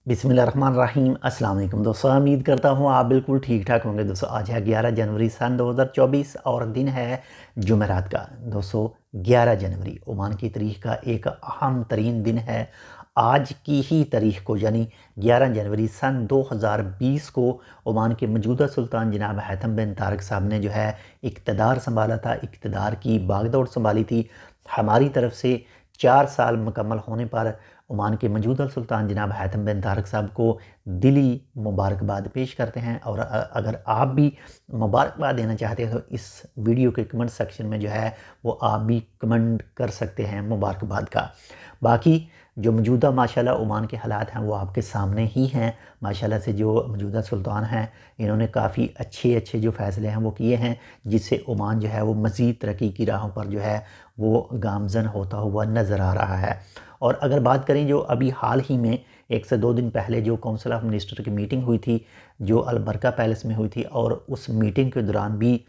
बिस्मिल्लाहिर्रहमानिर्रहीम। अस्सलाम वालेकुम दोस्तों, उम्मीद करता हूँ आप बिल्कुल ठीक ठाक होंगे। दोस्तों आज है 11 जनवरी सन 2024 और दिन है जुमेरात का। दोस्तों 11 जनवरी ओमान की तारीख का एक अहम तरीन दिन है। आज की ही तारीख को यानी 11 जनवरी सन 2020 को ओमान के मौजूदा सुल्तान जनाब हैथम बिन तारिक साहब ने जो है इक़्तिदार संभाला था, इक़्तिदार की बागडोर संभाली थी। हमारी तरफ से 4 साल मुकम्मल होने पर ओमान के मौजूदा सुल्तान जनाब हैथम बिन तारिक साहब को दिली मुबारकबाद पेश करते हैं। और अगर आप भी मुबारकबाद देना चाहते हैं तो इस वीडियो के कमेंट सेक्शन में जो है वो आप भी कमेंट कर सकते हैं मुबारकबाद का। बाकी जो मौजूदा माशाल्लाह ओमान के हालात हैं वो आपके सामने ही हैं। माशाल्लाह से जो मौजूदा सुल्तान हैं इन्होंने काफ़ी अच्छे जो फ़ैसले हैं वो किए हैं, जिससे ओमान जो है वो मज़ीद तरक्की की राहों पर जो है वो गामज़न होता हुआ नज़र आ रहा है। और अगर बात करें जो अभी हाल ही में 1 से 2 दिन पहले जो काउंसिल ऑफ मिनिस्टर की मीटिंग हुई थी जो अलबरका पैलेस में हुई थी, और उस मीटिंग के दौरान भी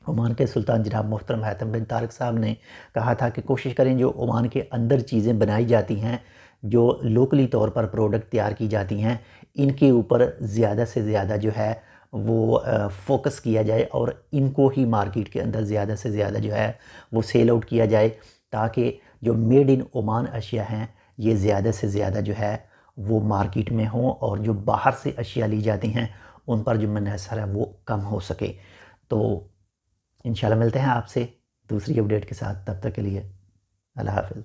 ओमान के सुल्तान जनाब मोहतरम हैथम बिन तारिक साहब ने कहा था कि कोशिश करें जो ओमान के अंदर चीज़ें बनाई जाती हैं, जो लोकली तौर पर प्रोडक्ट तैयार की जाती हैं, इनके ऊपर ज़्यादा से ज़्यादा जो है वो फोकस किया जाए और इनको ही मार्केट के अंदर ज़्यादा से ज़्यादा जो है वो सेल आउट किया जाए, ताकि जो मेड इन ओमान अशिया हैं ये ज़्यादा से ज़्यादा जो है वो मार्केट में हों और जो बाहर से अशिया ली जाती हैं उन पर जो मनहसर है वो कम हो सके। तो इंशाल्लाह मिलते हैं आपसे दूसरी अपडेट के साथ, तब तक के लिए अल्लाह हाफ़िज़।